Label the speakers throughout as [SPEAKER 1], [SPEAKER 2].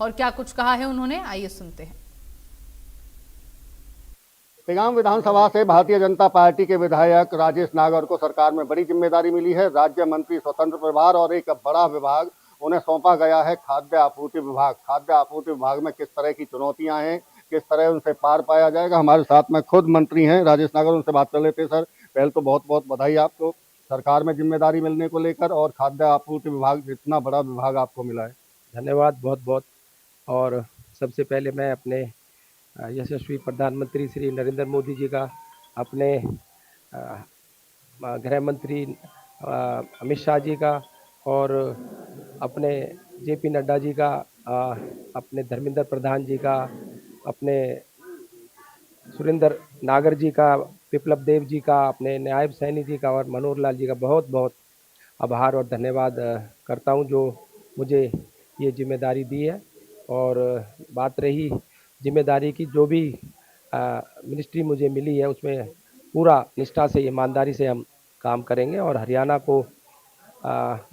[SPEAKER 1] और क्या कुछ कहा है उन्होंने, आइए सुनते हैं।
[SPEAKER 2] पेगाम विधानसभा से भारतीय जनता पार्टी के विधायक राजेश नागर को सरकार में बड़ी जिम्मेदारी मिली है। राज्य मंत्री स्वतंत्र प्रभार और एक बड़ा विभाग उन्हें सौंपा गया है, खाद्य आपूर्ति विभाग। खाद्य आपूर्ति विभाग में किस तरह की चुनौतियां हैं, किस तरह उनसे पार पाया जाएगा, हमारे साथ में खुद मंत्री हैं राजेश नागर, उनसे बात कर लेते हैं। सर, पहले तो बहुत बहुत बधाई आपको सरकार में जिम्मेदारी मिलने को लेकर, और खाद्य आपूर्ति विभाग इतना बड़ा विभाग आपको मिला है।
[SPEAKER 3] धन्यवाद बहुत बहुत। और सबसे पहले मैं अपने यशस्वी प्रधानमंत्री श्री नरेंद्र मोदी जी का, अपने गृह मंत्री अमित शाह जी का, और अपने जेपी नड्डा जी का, अपने धर्मेंद्र प्रधान जी का, अपने सुरेंद्र नागर जी का, विप्लव देव जी का, अपने नायब सैनी जी का और मनोहर लाल जी का बहुत बहुत आभार और धन्यवाद करता हूं, जो मुझे ये जिम्मेदारी दी है। और बात रही जिम्मेदारी की, जो भी मिनिस्ट्री मुझे मिली है उसमें पूरा निष्ठा से, ईमानदारी से हम काम करेंगे और हरियाणा को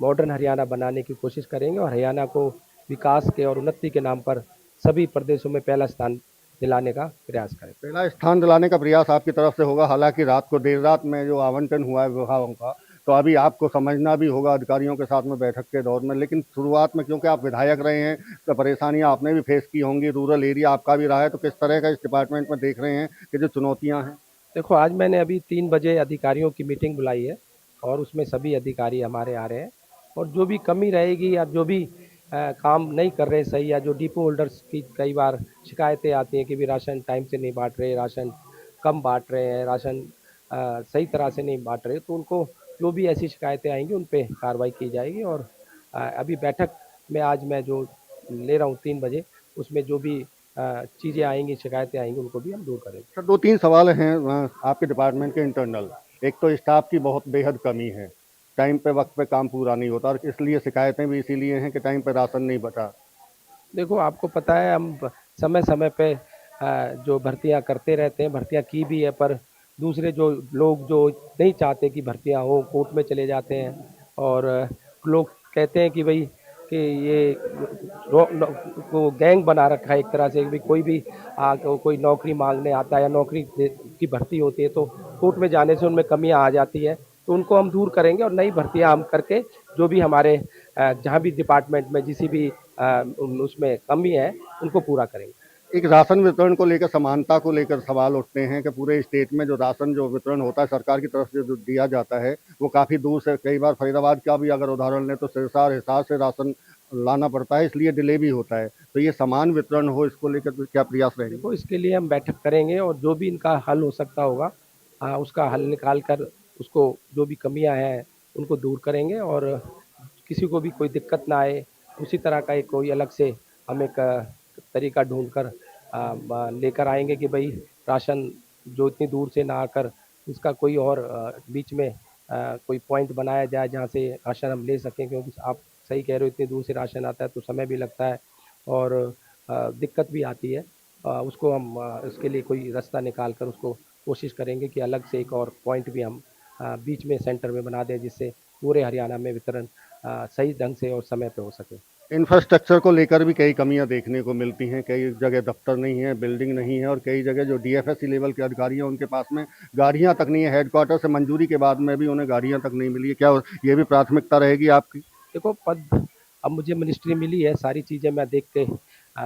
[SPEAKER 3] मॉडर्न हरियाणा बनाने की कोशिश करेंगे, और हरियाणा को विकास के और उन्नति के नाम पर सभी प्रदेशों में पहला स्थान दिलाने का प्रयास करें।
[SPEAKER 2] पहला स्थान दिलाने का प्रयास आपकी तरफ से होगा। हालांकि रात को देर रात में जो आवंटन हुआ है विभागों का, तो अभी आपको समझना भी होगा अधिकारियों के साथ में बैठक के दौर में। लेकिन शुरुआत में क्योंकि आप विधायक रहे हैं तो परेशानियां आपने भी फेस की होंगी, रूरल एरिया आपका भी रहा है, तो किस तरह का इस डिपार्टमेंट में देख रहे हैं कि जो चुनौतियां हैं?
[SPEAKER 3] देखो, आज मैंने अभी 3 बजे अधिकारियों की मीटिंग बुलाई है और उसमें सभी अधिकारी हमारे आ रहे हैं, और जो भी कमी रहेगी या जो भी काम नहीं कर रहे सही, या जो डिपो होल्डर्स की कई बार शिकायतें आती हैं कि भी राशन टाइम से नहीं बांट रहे, राशन कम बांट रहे हैं, राशन सही तरह से नहीं बांट रहे, तो उनको जो भी ऐसी शिकायतें आएंगी उन पर कार्रवाई की जाएगी। और अभी बैठक में आज मैं जो ले रहा हूँ 3 बजे, उसमें जो भी चीज़ें आएंगी, शिकायतें आएंगी, उनको भी हम दूर करेंगे।
[SPEAKER 2] सर, दो तीन सवाल हैं आपके डिपार्टमेंट के इंटरनल। एक तो स्टाफ की बहुत बेहद कमी है, टाइम पे वक्त पे काम पूरा नहीं होता, और इसलिए शिकायतें भी इसीलिए हैं कि टाइम पे राशन नहीं बचा।
[SPEAKER 3] देखो, आपको पता है हम समय समय पे जो भर्तियां करते रहते हैं, भर्तियां की भी है, पर दूसरे जो लोग जो नहीं चाहते कि भर्तियां हो, कोर्ट में चले जाते हैं। और लोग कहते हैं कि भाई कि ये को गैंग बना रखा है एक तरह से, कि कोई भी कोई नौकरी मांगने आता है या नौकरी की भर्ती होती है तो कोर्ट में जाने से उनमें कमियां आ जाती है, तो उनको हम दूर करेंगे और नई भर्तियां हम करके जो भी हमारे जहाँ भी डिपार्टमेंट में जिसी भी उसमें कमी है उनको पूरा करेंगे।
[SPEAKER 2] एक राशन वितरण को लेकर, समानता को लेकर सवाल उठते हैं कि पूरे स्टेट में जो राशन जो वितरण होता है सरकार की तरफ से जो दिया जाता है, वो काफ़ी दूर से, कई बार फरीदाबाद का भी अगर उदाहरण लें तो सिरसा और हिसार से राशन लाना पड़ता है, इसलिए डिले भी होता है। तो ये समान वितरण हो, इसको लेकर तो क्या प्रयास रहेंगे?
[SPEAKER 3] देखो, इसके लिए हम बैठक करेंगे और जो भी इनका हल हो सकता होगा उसका हल निकाल कर उसको, जो भी कमियां हैं उनको दूर करेंगे, और किसी को भी कोई दिक्कत ना आए उसी तरह का एक कोई अलग से हम एक तरीका ढूंढ कर लेकर आएंगे कि भाई राशन जो इतनी दूर से ना आकर उसका कोई और बीच में कोई पॉइंट बनाया जाए जहाँ से राशन हम ले सकें, क्योंकि आप सही कह रहे हो, इतनी दूर से राशन आता है तो समय भी लगता है और दिक्कत भी आती है। उसको हम उसके लिए कोई रास्ता निकाल कर उसको कोशिश करेंगे कि अलग से एक और पॉइंट भी हम बीच में सेंटर में बना दें, जिससे पूरे हरियाणा में वितरण सही ढंग से और समय पे हो सके।
[SPEAKER 2] इंफ्रास्ट्रक्चर को लेकर भी कई कमियां देखने को मिलती हैं। कई जगह दफ्तर नहीं है, बिल्डिंग नहीं है, और कई जगह जो डीएफएससी लेवल के अधिकारी हैं उनके पास में गाड़ियां तक नहीं है। हेडक्वार्टर से मंजूरी के बाद में भी उन्हें गाड़ियां तक नहीं मिली है। क्या ये भी प्राथमिकता रहेगी आपकी?
[SPEAKER 3] देखो, पद अब मुझे मिनिस्ट्री मिली है, सारी चीज़ें मैं देख के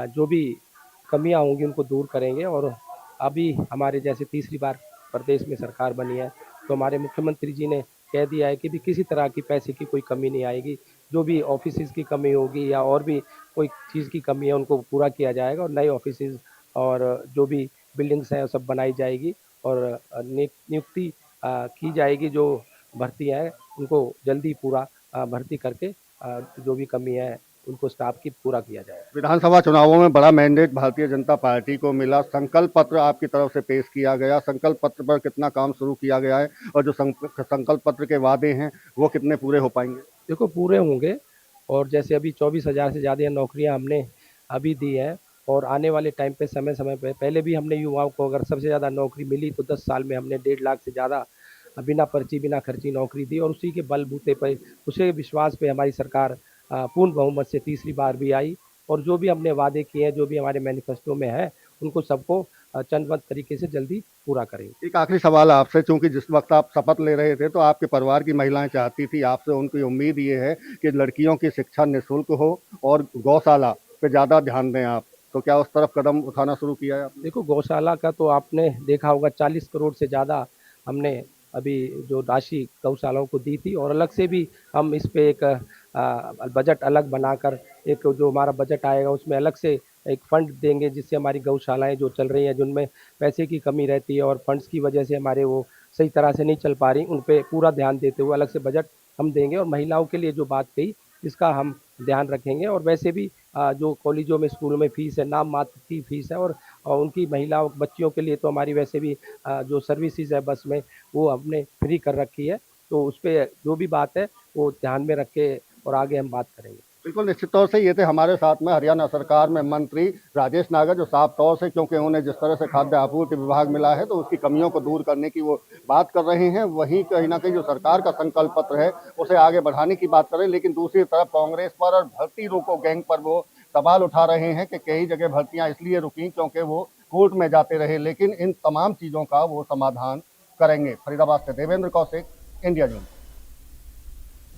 [SPEAKER 3] जो भी कमियां होंगी उनको दूर करेंगे। और अभी हमारे जैसे तीसरी बार प्रदेश में सरकार बनी है, तो हमारे मुख्यमंत्री जी ने कह दिया है कि भी किसी तरह की पैसे की कोई कमी नहीं आएगी। जो भी ऑफिसेज की कमी होगी या और भी कोई चीज़ की कमी है उनको पूरा किया जाएगा, और नए ऑफिसेज और जो भी बिल्डिंग्स हैं वो सब बनाई जाएगी, और नियुक्ति की जाएगी। जो भर्ती है उनको जल्दी पूरा भर्ती करके जो भी कमी है उनको स्टाफ की पूरा किया जाए।
[SPEAKER 2] विधानसभा चुनावों में बड़ा मैंडेट भारतीय जनता पार्टी को मिला। संकल्प पत्र आपकी तरफ से पेश किया गया, संकल्प पत्र पर कितना काम शुरू किया गया है, और जो संकल्प पत्र के वादे हैं वो कितने पूरे हो पाएंगे?
[SPEAKER 3] देखो, पूरे होंगे, और जैसे अभी 24,000 से ज़्यादा नौकरियां हमने अभी दी है, और आने वाले टाइम पे समय समय पे पहले भी हमने युवाओं को, अगर सबसे ज़्यादा नौकरी मिली तो 10 साल में हमने 1.5 लाख से ज़्यादा बिना पर्ची बिना खर्ची नौकरी दी, और उसी के बलबूते पर, उसी विश्वास पे हमारी सरकार पूर्ण बहुमत से तीसरी बार भी आई। और जो भी हमने वादे किए हैं, जो भी हमारे मैनिफेस्टो में है, उनको सबको चरणबद्ध तरीके से जल्दी पूरा करेंगे।
[SPEAKER 2] एक आखिरी सवाल आपसे, चूंकि जिस वक्त आप शपथ ले रहे थे तो आपके परिवार की महिलाएं चाहती थी आपसे, उनकी उम्मीद ये है कि लड़कियों की शिक्षा निःशुल्क हो और गौशाला पे ज़्यादा ध्यान दें आप, तो क्या उस तरफ कदम उठाना शुरू किया है आपने?
[SPEAKER 3] देखो, गौशाला का तो आपने देखा होगा, 40 करोड़ से ज़्यादा हमने अभी जो राशि गौशालाओं को दी थी, और अलग से भी हम इस पे एक बजट अलग बनाकर, एक जो हमारा बजट आएगा उसमें अलग से एक फंड देंगे, जिससे हमारी गौशालाएं जो चल रही हैं, जिनमें पैसे की कमी रहती है और फंड्स की वजह से हमारे वो सही तरह से नहीं चल पा रही, उन पे पूरा ध्यान देते हुए अलग से बजट हम देंगे। और महिलाओं के लिए जो बात कही, इसका हम ध्यान रखेंगे। और वैसे भी जो कॉलेजों में, स्कूलों में फीस है, नाम मात्र की फीस है, और उनकी महिलाओं बच्चियों के लिए तो हमारी वैसे भी जो सर्विसेज है बस में, वो हमने फ्री कर रखी है। तो उस पे जो भी बात है वो ध्यान में रख के और आगे हम बात करेंगे।
[SPEAKER 2] बिल्कुल, निश्चित तौर से ये थे हमारे साथ में हरियाणा सरकार में मंत्री राजेश नागर, जो साफ तौर से, क्योंकि उन्हें जिस तरह से खाद्य आपूर्ति विभाग मिला है तो उसकी कमियों को दूर करने की वो बात कर रहे हैं। वहीं कहीं ना कहीं जो सरकार का संकल्प पत्र है उसे आगे बढ़ाने की बात कर रहे हैं। लेकिन दूसरी तरफ कांग्रेस पर और भर्ती रोको गैंग पर वो सवाल उठा रहे हैं कि कई जगह भर्तियां इसलिए रुकी क्योंकि वो कोर्ट में जाते रहे, लेकिन इन तमाम चीज़ों का वो समाधान करेंगे। फरीदाबाद से देवेंद्र कौशिक, इंडिया न्यूज।